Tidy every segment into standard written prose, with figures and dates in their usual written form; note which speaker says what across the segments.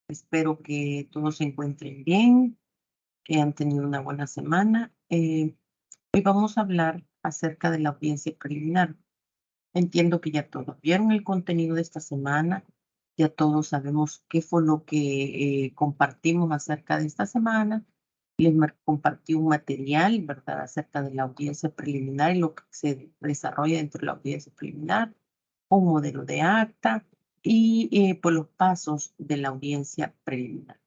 Speaker 1: Espero que todos se encuentren bien, que hayan tenido una buena semana. Hoy vamos a hablar acerca de la audiencia preliminar. Entiendo que ya todos vieron el contenido de esta semana, ya todos sabemos qué fue lo que compartimos acerca de esta semana. Compartí un material, ¿verdad?, acerca de la audiencia preliminar y lo que se desarrolla dentro de la audiencia preliminar, un modelo de acta y pues los pasos de la audiencia preliminar.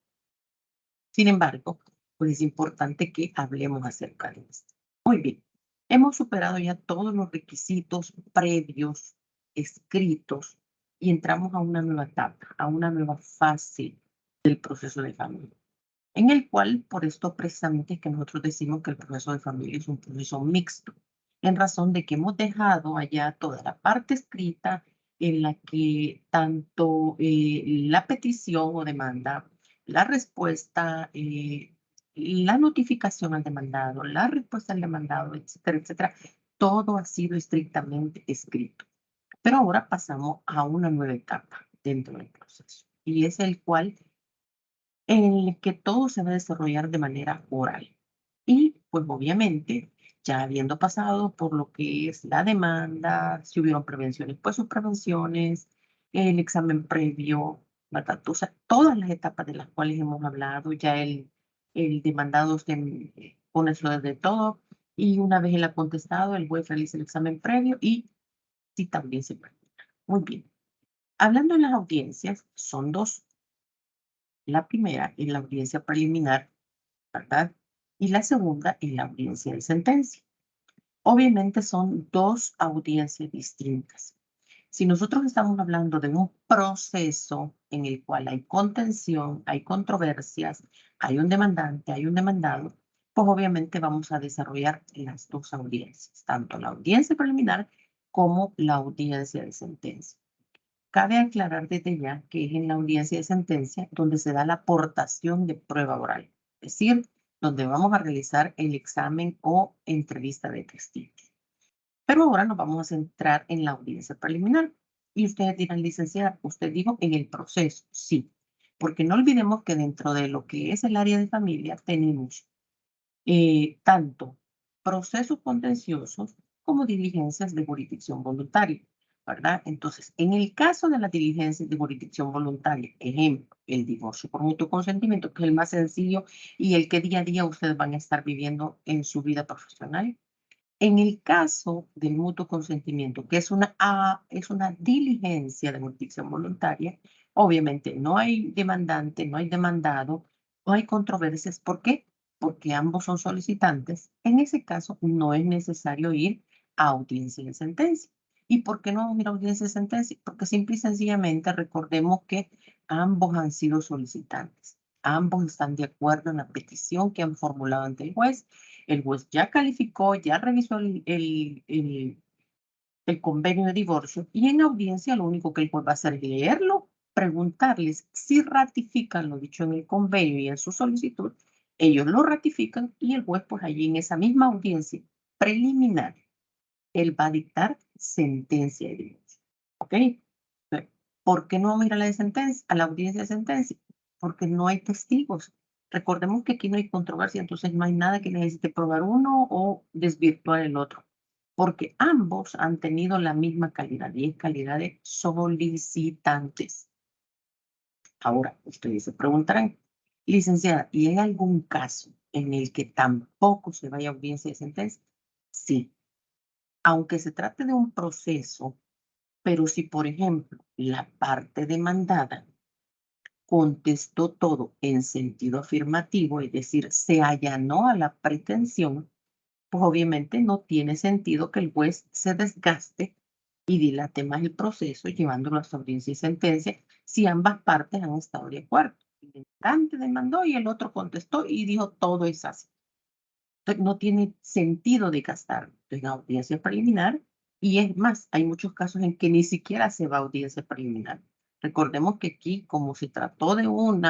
Speaker 1: Sin embargo, pues es importante que hablemos acerca de esto. Muy bien, hemos superado ya todos los requisitos previos, escritos, y entramos a una nueva etapa, a una nueva fase del proceso de familia, en el cual, por esto precisamente es que nosotros decimos que el proceso de familia es un proceso mixto, en razón de que hemos dejado allá toda la parte escrita en la que tanto la petición o demanda, la respuesta, la notificación al demandado, la respuesta al demandado, etcétera, etcétera, todo ha sido estrictamente escrito. Pero ahora pasamos a una nueva etapa dentro del proceso y es el cual en el que todo se va a desarrollar de manera oral. Y pues obviamente, ya habiendo pasado por lo que es la demanda, si hubieron prevenciones, pues sus prevenciones, el examen previo, ¿verdad? O sea, todas las etapas de las cuales hemos hablado, ya el demandado pone lo de todo y una vez él ha contestado, el juez realiza el examen previo y sí también se practica. Muy bien. Hablando de las audiencias, son dos. La primera es la audiencia preliminar, ¿verdad? Y la segunda es la audiencia de sentencia. Obviamente son dos audiencias distintas. Si nosotros estamos hablando de un proceso en el cual hay contención, hay controversias, hay un demandante, hay un demandado, pues obviamente vamos a desarrollar las dos audiencias, tanto la audiencia preliminar como la audiencia de sentencia. Cabe aclarar desde ya que es en la audiencia de sentencia donde se da la aportación de prueba oral, es decir, donde vamos a realizar el examen o entrevista de testigos. Pero ahora nos vamos a centrar en la audiencia preliminar. Y ustedes dirán, licenciada, usted dijo en el proceso. Sí, porque no olvidemos que dentro de lo que es el área de familia tenemos tanto procesos contenciosos como diligencias de jurisdicción voluntaria, ¿verdad? Entonces, en el caso de las diligencias de jurisdicción voluntaria, ejemplo, el divorcio por mutuo consentimiento, que es el más sencillo y el que día a día ustedes van a estar viviendo en su vida profesional. En el caso del mutuo consentimiento, que es una diligencia de jurisdicción voluntaria, obviamente no hay demandante, no hay demandado, no hay controversias. ¿Por qué? Porque ambos son solicitantes. En ese caso, no es necesario ir a audiencia de sentencia. ¿Y por qué no vamos a ir a audiencia de sentencia? Porque simple y sencillamente recordemos que ambos han sido solicitantes. Ambos están de acuerdo en la petición que han formulado ante el juez ya calificó, ya revisó el convenio de divorcio y en audiencia lo único que el juez va a hacer es leerlo, preguntarles si ratifican lo dicho en el convenio y en su solicitud. Ellos lo ratifican y el juez, pues allí en esa misma audiencia preliminar, él va a dictar sentencia de divorcio. ¿Ok? ¿Por qué no vamos a ir a la sentencia, a la audiencia de sentencia? Porque no hay testigos. Recordemos que aquí no hay controversia, entonces no hay nada que necesite probar uno o desvirtuar el otro, porque ambos han tenido la misma calidad y es calidad de solicitantes. Ahora, ustedes se preguntarán, licenciada, ¿y hay algún caso en el que tampoco se vaya a audiencia de sentencia? Sí, aunque se trate de un proceso, pero si, por ejemplo, la parte demandada contestó todo en sentido afirmativo, es decir, se allanó a la pretensión, pues obviamente no tiene sentido que el juez se desgaste y dilate más el proceso llevándolo a audiencia y sentencia si ambas partes han estado de acuerdo. El demandante demandó y el otro contestó y dijo todo es así. Entonces, no tiene sentido de gastar en audiencia preliminar y es más, hay muchos casos en que ni siquiera se va a audiencia preliminar. Recordemos que aquí, como se trató de un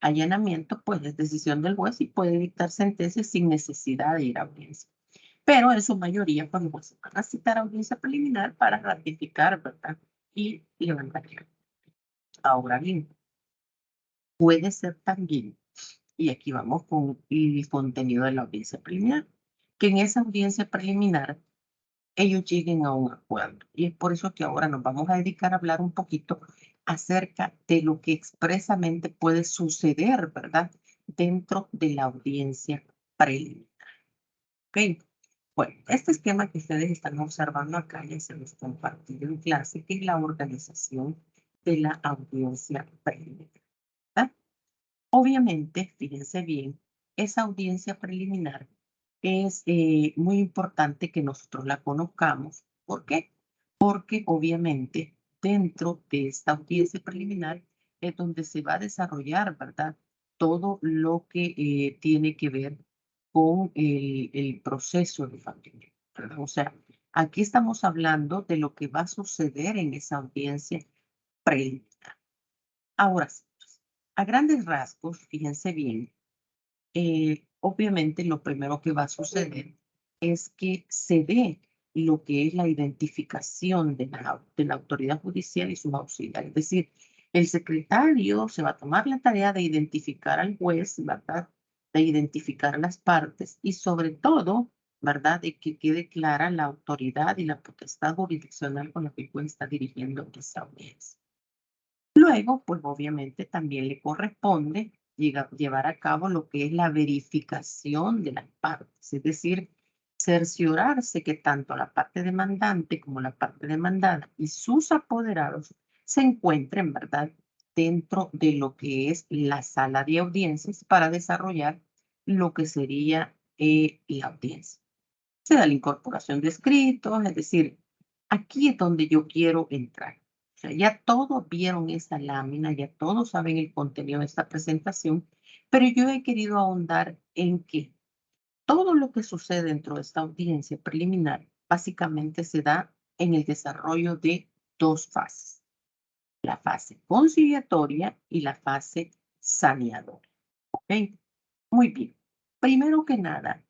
Speaker 1: allanamiento, pues es decisión del juez y puede dictar sentencias sin necesidad de ir a audiencia. Pero en su mayoría, pues los van a citar a audiencia preliminar para ratificar, ¿verdad? Y levantar. Ahora bien, Puede ser también, y aquí vamos con el contenido de la audiencia preliminar, que en esa audiencia preliminar ellos lleguen a un acuerdo. Y es por eso que ahora nos vamos a dedicar a hablar un poquito acerca de lo que expresamente puede suceder, ¿verdad? Dentro de la audiencia preliminar. ¿Ok? Bueno, este esquema que ustedes están observando acá ya se los compartí en clase, que es la organización de la audiencia preliminar, ¿verdad? Obviamente, fíjense bien, esa audiencia preliminar es muy importante que nosotros la conozcamos. ¿Por qué? Porque obviamente dentro de esta audiencia preliminar es donde se va a desarrollar, ¿verdad? Todo lo que tiene que ver con el proceso de familia, ¿verdad? O sea, aquí estamos hablando de lo que va a suceder en esa audiencia preliminar. Ahora sí, pues, a grandes rasgos, fíjense bien, obviamente lo primero que va a suceder es que se dé lo que es la identificación de la autoridad judicial y sus auxiliares. Es decir, el secretario se va a tomar la tarea de identificar al juez, ¿verdad? De identificar las partes y sobre todo, ¿verdad? De que quede clara la autoridad y la potestad jurisdiccional con la que el juez está dirigiendo esa audiencia. Luego, pues obviamente también le corresponde llevar a cabo lo que es la verificación de las partes, es decir, cerciorarse que tanto la parte demandante como la parte demandada y sus apoderados se encuentren, ¿verdad?, dentro de lo que es la sala de audiencias para desarrollar lo que sería la audiencia. Se da la incorporación de escritos, es decir, aquí es donde yo quiero entrar. O sea, ya todos vieron esta lámina, ya todos saben el contenido de esta presentación, pero yo he querido ahondar en que todo lo que sucede dentro de esta audiencia preliminar básicamente se da en el desarrollo de dos fases, la fase conciliatoria y la fase saneadora. ¿Ok? Muy bien. Primero que nada,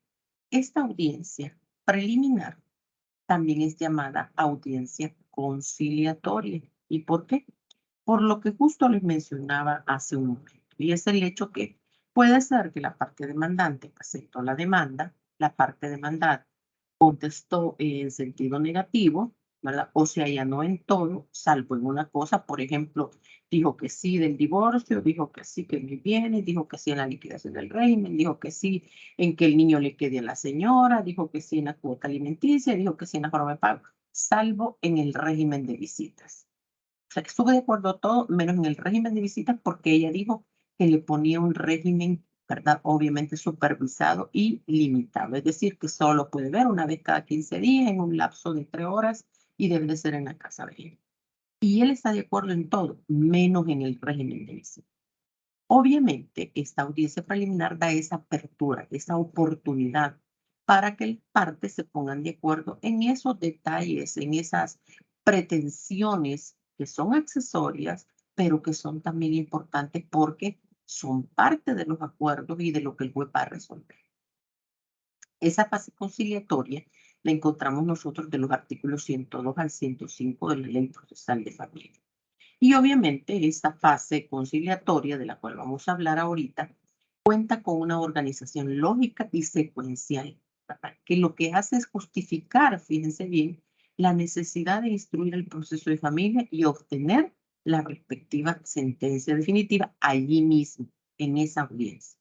Speaker 1: esta audiencia preliminar también es llamada audiencia conciliatoria. ¿Y por qué? Por lo que justo les mencionaba hace un momento. Y es el hecho que puede ser que la parte demandante presentó la demanda, la parte demandada contestó en sentido negativo, ¿verdad? O se allanó en todo, salvo en una cosa, por ejemplo, dijo que sí del divorcio, dijo que sí que mis bienes, dijo que sí en la liquidación del régimen, dijo que sí en que el niño le quede a la señora, dijo que sí en la cuota alimenticia, dijo que sí en la forma de pago, salvo en el régimen de visitas. O sea, que estuve de acuerdo todo, menos en el régimen de visitas, porque ella dijo que le ponía un régimen, ¿verdad? Obviamente supervisado y limitado. Es decir, que solo puede ver una vez cada 15 días en un lapso de 3 horas y debe de ser en la casa de él. Y él está de acuerdo en todo, menos en el régimen de visitas. Obviamente, esta audiencia preliminar da esa apertura, esa oportunidad para que las partes se pongan de acuerdo en esos detalles, en esas pretensiones que son accesorias, pero que son también importantes porque son parte de los acuerdos y de lo que el juez va a resolver. Esa fase conciliatoria la encontramos nosotros de los artículos 102 al 105 de la Ley Procesal de Familia. Y obviamente esta fase conciliatoria de la cual vamos a hablar ahorita cuenta con una organización lógica y secuencial, ¿verdad? Que lo que hace es justificar, fíjense bien, la necesidad de instruir el proceso de familia y obtener la respectiva sentencia definitiva allí mismo, en esa audiencia.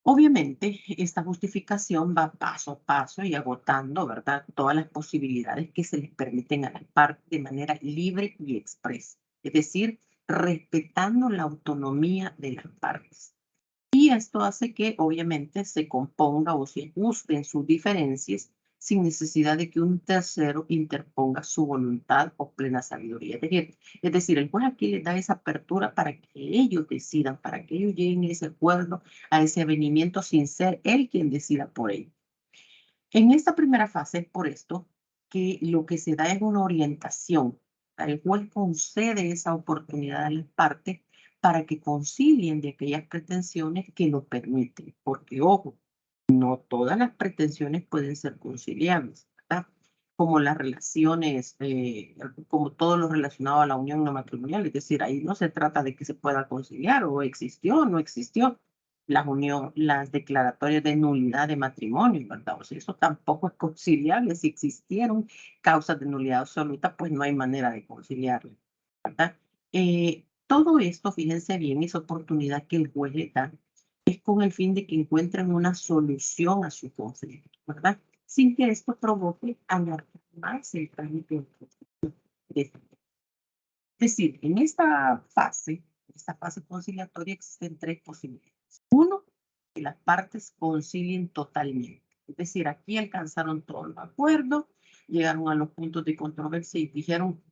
Speaker 1: Obviamente, esta justificación va paso a paso y agotando, ¿verdad?, todas las posibilidades que se les permiten a las partes de manera libre y expresa, es decir, respetando la autonomía de las partes. Y esto hace que obviamente se componga o se ajusten sus diferencias sin necesidad de que un tercero interponga su voluntad o plena sabiduría. Es decir, el juez aquí les da esa apertura para que ellos decidan, para que ellos lleguen a ese acuerdo, a ese avenimiento sin ser él quien decida por ellos. En esta primera fase es por esto que lo que se da es una orientación. El juez concede esa oportunidad a las partes para que concilien de aquellas pretensiones que lo permiten. Porque, ojo, no todas las pretensiones pueden ser conciliables, ¿verdad? como las relaciones, como todo lo relacionado a la unión no matrimonial. Es decir, ahí no se trata de que se pueda conciliar o existió o no existió las declaratorias de nulidad de matrimonio, ¿verdad? O sea, eso tampoco es conciliable. Si existieron causas de nulidad absoluta, pues no hay manera de conciliarlo, ¿verdad? Todo esto, fíjense bien, es oportunidad que el juez le da, es con el fin de que encuentren una solución a su conflicto, ¿verdad? Sin que esto provoque alargar más el trámite. Es decir, en esta fase conciliatoria existen tres posibilidades. Uno, que las partes concilien totalmente. Es decir, aquí alcanzaron todo el acuerdo, llegaron a los puntos de controversia y dijeron,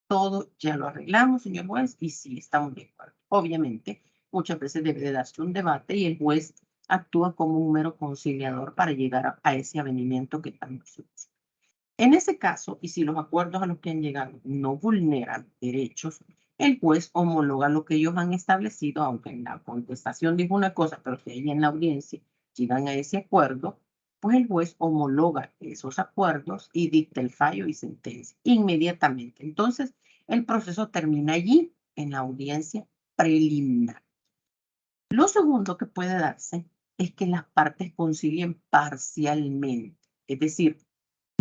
Speaker 1: todo ya lo arreglamos, señor juez, y sí, estamos de acuerdo. Obviamente, muchas veces debe de darse un debate y el juez actúa como un mero conciliador para llegar a ese avenimiento que tanto se busca. En ese caso, y si los acuerdos a los que han llegado no vulneran derechos, el juez homologa lo que ellos han establecido, aunque en la contestación dijo una cosa, pero que ahí en la audiencia llegan a ese acuerdo, pues el juez homologa esos acuerdos y dicta el fallo y sentencia inmediatamente. Entonces, el proceso termina allí, en la audiencia preliminar. Lo segundo que puede darse es que las partes concilien parcialmente, es decir,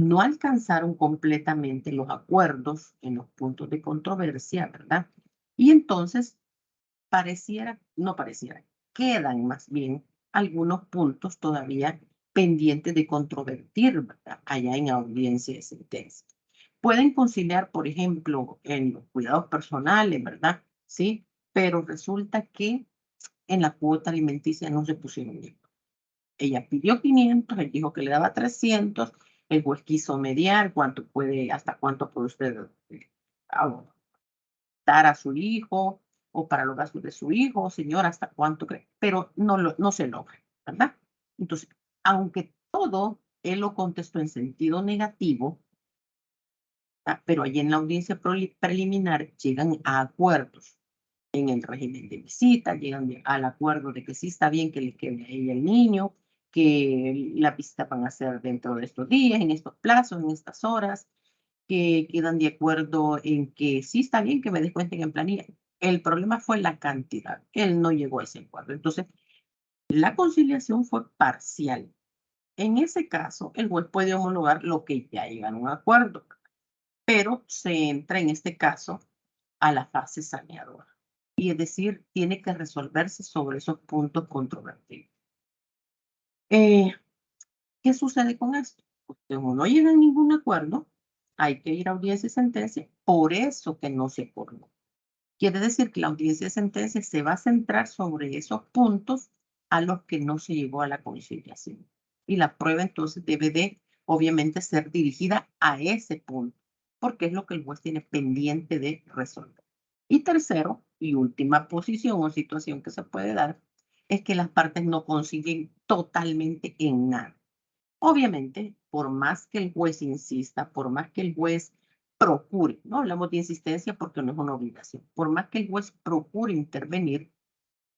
Speaker 1: no alcanzaron completamente los acuerdos en los puntos de controversia, ¿verdad? Y entonces no pareciera, quedan más bien algunos puntos todavía pendientes de controvertir, ¿verdad? Allá en audiencia de sentencia. Pueden conciliar, por ejemplo, en los cuidados personales, ¿verdad? Sí, pero resulta que en la cuota alimenticia no se pusieron de acuerdo. Ella pidió 500, él dijo que le daba 300, el juez quiso mediar hasta cuánto puede usted dar a su hijo o para los gastos de su hijo, señor, hasta cuánto cree, pero no se logra, ¿verdad? Entonces, aunque todo él lo contestó en sentido negativo, pero allí en la audiencia preliminar llegan a acuerdos en el régimen de visita, llegan al acuerdo de que sí está bien que le quede a ella el niño, que la visita van a ser dentro de estos días, en estos plazos, en estas horas, que quedan de acuerdo en que sí está bien que me descuenten en planilla. El problema fue la cantidad. Él no llegó a ese acuerdo. Entonces, la conciliación fue parcial. En ese caso, el juez puede homologar lo que ya llegaron a un acuerdo, pero se entra en este caso a la fase saneadora. Y es decir, tiene que resolverse sobre esos puntos controvertidos. ¿Qué sucede con esto? Pues como no llega a ningún acuerdo, hay que ir a audiencia de sentencia, por eso que no se acordó. Quiere decir que la audiencia de sentencia se va a centrar sobre esos puntos a los que no se llegó a la conciliación. Y la prueba entonces debe de, obviamente, ser dirigida a ese punto, porque es lo que el juez tiene pendiente de resolver. Y tercero, y última posición o situación que se puede dar, es que las partes no consiguen totalmente en nada. Obviamente, por más que el juez insista, por más que el juez procure, no hablamos de insistencia porque no es una obligación, por más que el juez procure intervenir,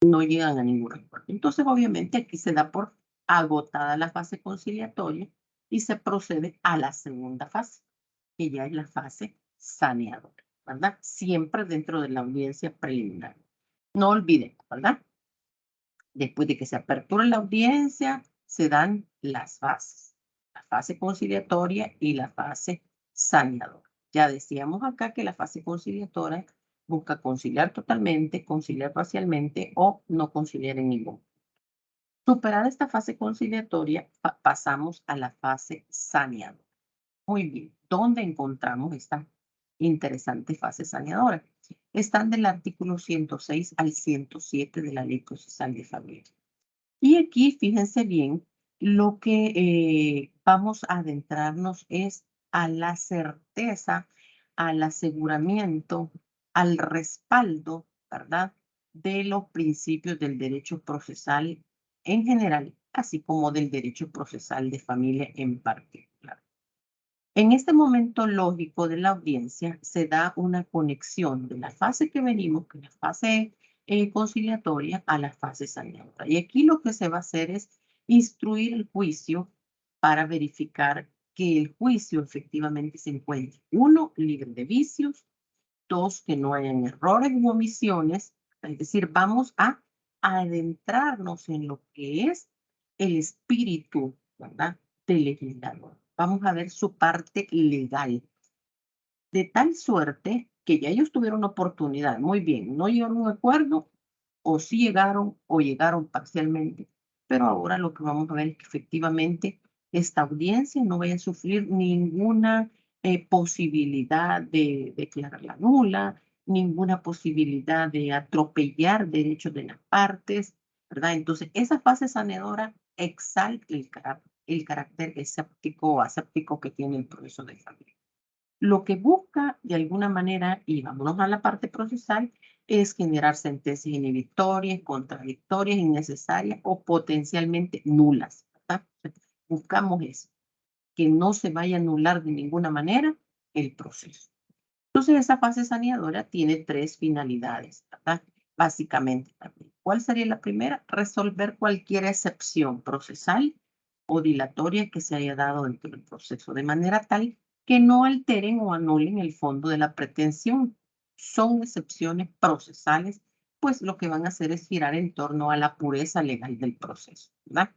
Speaker 1: no llegan a ningún acuerdo. Entonces, obviamente, aquí se da por agotada la fase conciliatoria y se procede a la segunda fase, que ya es la fase saneadora, ¿verdad? Siempre dentro de la audiencia preliminar. No olviden, ¿verdad? Después de que se apertura la audiencia, se dan las fases, la fase conciliatoria y la fase saneadora. Ya decíamos acá que la fase conciliatoria busca conciliar totalmente, conciliar parcialmente o no conciliar en ningún. Superada esta fase conciliatoria, pasamos a la fase saneadora. Muy bien, ¿dónde encontramos esta interesante fase saneadora? Están del artículo 106 al 107 de la Ley Procesal de Familia. Y aquí, fíjense bien, lo que vamos a adentrarnos es a la certeza, al aseguramiento, al respaldo, ¿verdad? De los principios del derecho procesal en general, así como del derecho procesal de familia en particular. En este momento lógico de la audiencia se da una conexión de la fase que venimos, que es la fase conciliatoria, a la fase saneadora. Y aquí lo que se va a hacer es instruir el juicio para verificar que el juicio efectivamente se encuentre, uno, libre de vicios, dos, que no hayan errores u omisiones, es decir, vamos a adentrarnos en lo que es el espíritu, ¿verdad?, del legislador. Vamos a ver su parte legal, de tal suerte que ya ellos tuvieron oportunidad, muy bien, no llegaron a un acuerdo, o sí llegaron, o llegaron parcialmente, pero ahora lo que vamos a ver es que efectivamente esta audiencia no vaya a sufrir ninguna posibilidad de declararla nula, ninguna posibilidad de atropellar derechos de las partes, ¿verdad? Entonces, esa fase sanadora exalta el carácter escéptico o aséptico que tiene el proceso de familia. Lo que busca de alguna manera, y vámonos a la parte procesal, es generar sentencias inhibitorias, contradictorias, innecesarias o potencialmente nulas, ¿verdad? Buscamos eso, que no se vaya a anular de ninguna manera el proceso. Entonces, esa fase saneadora tiene tres finalidades, ¿verdad? Básicamente, también. ¿Cuál sería la primera? Resolver cualquier excepción procesal o dilatoria que se haya dado dentro del proceso, de manera tal que no alteren o anulen el fondo de la pretensión. Son excepciones procesales, pues lo que van a hacer es girar en torno a la pureza legal del proceso, ¿verdad?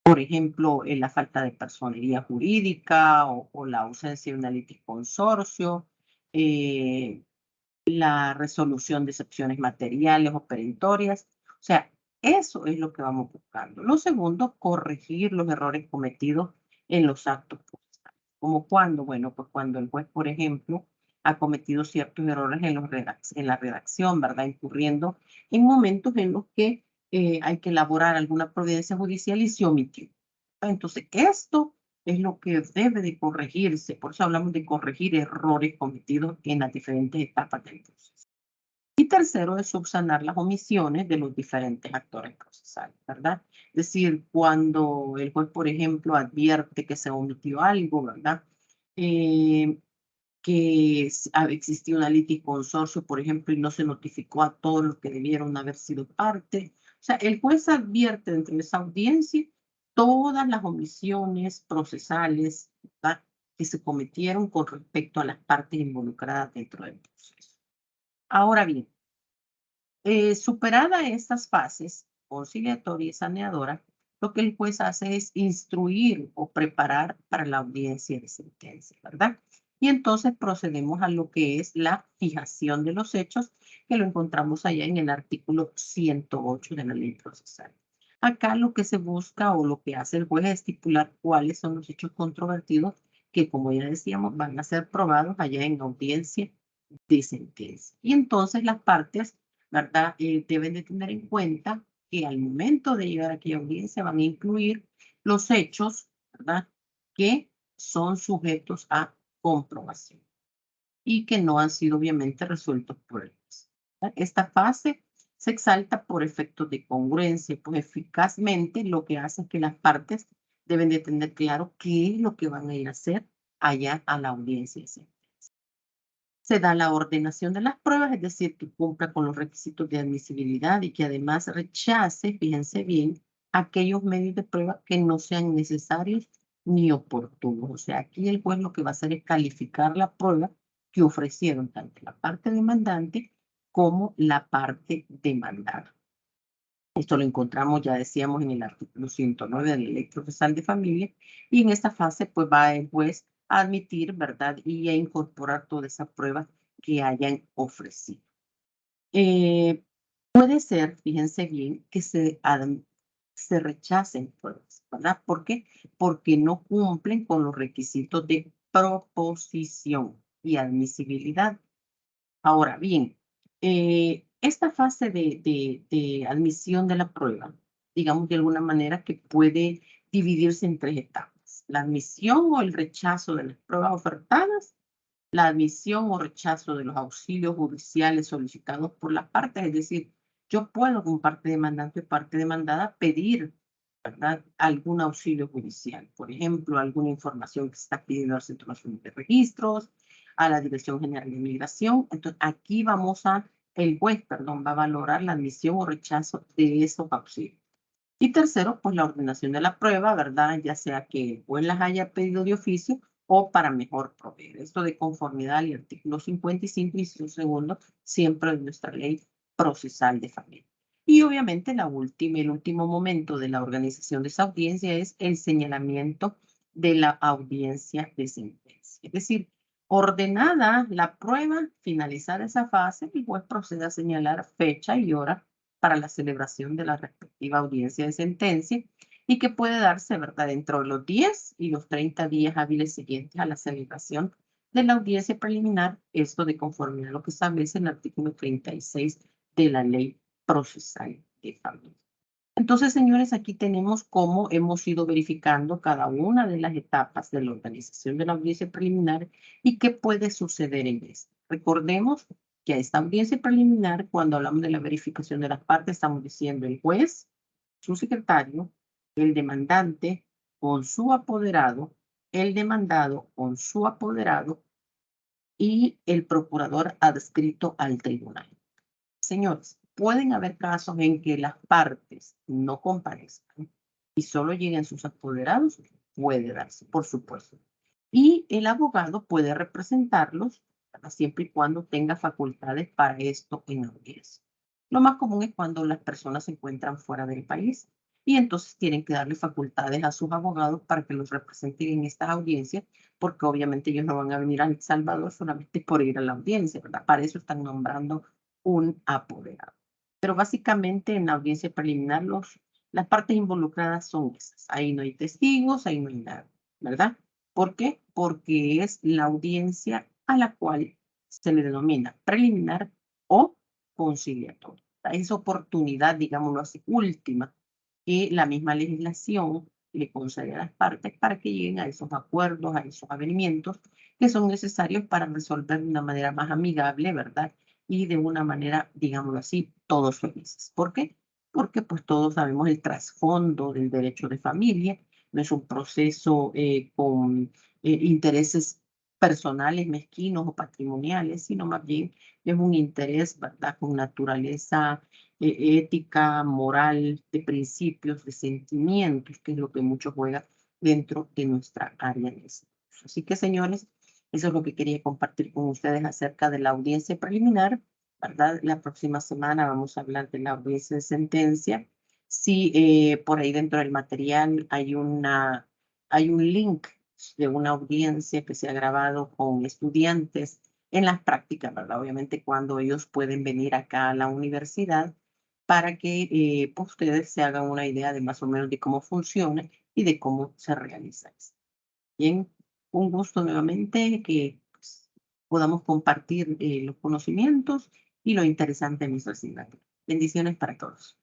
Speaker 1: Por ejemplo, la falta de personería jurídica o la ausencia de una consorcio, eh, la resolución de excepciones materiales o perentorias. O sea, eso es lo que vamos buscando. Lo segundo, corregir los errores cometidos en los actos procesales. ¿Como cuando? Bueno, pues cuando el juez, por ejemplo, ha cometido ciertos errores en la redacción, ¿verdad? Incurriendo en momentos en los que hay que elaborar alguna providencia judicial y se omitió. Entonces, esto es lo que debe de corregirse. Por eso hablamos de corregir errores cometidos en las diferentes etapas del proceso. Y tercero, es subsanar las omisiones de los diferentes actores procesales, ¿verdad? Es decir, cuando el juez, por ejemplo, advierte que se omitió algo, ¿verdad? Que existía una consorcio, por ejemplo, y no se notificó a todos los que debieron haber sido parte. O sea, el juez advierte dentro de esa audiencia todas las omisiones procesales, ¿verdad?, que se cometieron con respecto a las partes involucradas dentro del proceso. Ahora bien, superada estas fases, conciliatoria y saneadora, lo que el juez hace es instruir o preparar para la audiencia de sentencia, ¿verdad? Y entonces procedemos a lo que es la fijación de los hechos, que lo encontramos allá en el artículo 108 de la ley procesal. Acá lo que se busca o lo que hace el juez es estipular cuáles son los hechos controvertidos que, como ya decíamos, van a ser probados allá en audiencia de sentencia. Y entonces las partes, ¿verdad?, deben de tener en cuenta que al momento de llegar a aquella audiencia van a incluir los hechos, ¿verdad?, que son sujetos a comprobación y que no han sido obviamente resueltos por el juez. Esta fase se exalta por efectos de congruencia, pues eficazmente lo que hace es que las partes deben de tener claro qué es lo que van a ir a hacer allá a la audiencia. Se da la ordenación de las pruebas, es decir, que cumpla con los requisitos de admisibilidad y que además rechace, fíjense bien, aquellos medios de prueba que no sean necesarios ni oportunos. O sea, aquí el juez lo que va a hacer es calificar la prueba que ofrecieron tanto la parte demandante como la parte demandada. Esto lo encontramos, ya decíamos, en el artículo 109 de la Ley Procesal de Familia, y en esta fase pues va el juez a admitir, ¿verdad?, y a incorporar toda esa prueba que hayan ofrecido. Puede ser, fíjense bien, que se rechacen pruebas, ¿verdad? ¿Por qué? Porque no cumplen con los requisitos de proposición y admisibilidad. Ahora bien, esta fase de admisión de la prueba, digamos de alguna manera que puede dividirse en tres etapas: la admisión o el rechazo de las pruebas ofertadas, la admisión o rechazo de los auxilios judiciales solicitados por las partes. Es decir, yo puedo con parte demandante y parte demandada pedir, ¿verdad?, algún auxilio judicial, por ejemplo, alguna información que se está pidiendo al Centro Nacional de Registros, a la Dirección General de Migración. Entonces, aquí el juez, perdón, va a valorar la admisión o rechazo de esos auxilios. Y tercero, pues la ordenación de la prueba, ¿verdad? Ya sea que el juez las haya pedido de oficio o para mejor proveer. Esto de conformidad al artículo 55, inciso segundo, siempre de nuestra ley procesal de familia. Y obviamente el último momento de la organización de esa audiencia es el señalamiento de la audiencia de sentencia. Es decir, ordenada la prueba, finalizar esa fase, el juez procede a señalar fecha y hora para la celebración de la respectiva audiencia de sentencia y que puede darse, ¿verdad?, dentro de los 10 y los 30 días hábiles siguientes a la celebración de la audiencia preliminar, esto de conformidad a lo que establece el artículo 36 de la Ley Procesal de Familia. Entonces, señores, aquí tenemos cómo hemos ido verificando cada una de las etapas de la organización de la audiencia preliminar y qué puede suceder en esta. Recordemos que a esta audiencia preliminar, cuando hablamos de la verificación de las partes, estamos diciendo el juez, su secretario, el demandante con su apoderado, el demandado con su apoderado y el procurador adscrito al tribunal. Señores, pueden haber casos en que las partes no comparezcan y solo lleguen sus apoderados, puede darse, por supuesto. Y el abogado puede representarlos, ¿verdad?, siempre y cuando tenga facultades para esto en audiencia. Lo más común es cuando las personas se encuentran fuera del país y entonces tienen que darle facultades a sus abogados para que los representen en estas audiencias, porque obviamente ellos no van a venir a El Salvador solamente por ir a la audiencia, ¿verdad? Para eso están nombrando un apoderado. Pero básicamente en la audiencia preliminar las partes involucradas son esas. Ahí no hay testigos, ahí no hay nada, ¿verdad? ¿Por qué? Porque es la audiencia a la cual se le denomina preliminar o conciliatoria. Es oportunidad, digámoslo así, última que la misma legislación le concede a las partes para que lleguen a esos acuerdos, a esos avenimientos que son necesarios para resolver de una manera más amigable, ¿verdad? Y de una manera, digámoslo así, todos felices. ¿Por qué? Porque pues todos sabemos el trasfondo del derecho de familia, no es un proceso con intereses personales, mezquinos o patrimoniales, sino más bien es un interés, ¿verdad?, con naturaleza ética, moral, de principios, de sentimientos, que es lo que mucho juega dentro de nuestra área de estudios. Así que, señores, eso es lo que quería compartir con ustedes acerca de la audiencia preliminar, ¿verdad? La próxima semana vamos a hablar de la audiencia de sentencia. Si por ahí dentro del material hay un link de una audiencia que se ha grabado con estudiantes en las prácticas, ¿verdad? Obviamente cuando ellos pueden venir acá a la universidad para que pues, ustedes se hagan una idea de más o menos de cómo funciona y de cómo se realiza esto. Bien, un gusto nuevamente que pues, podamos compartir los conocimientos y lo interesante de nuestra asignatura. Bendiciones para todos.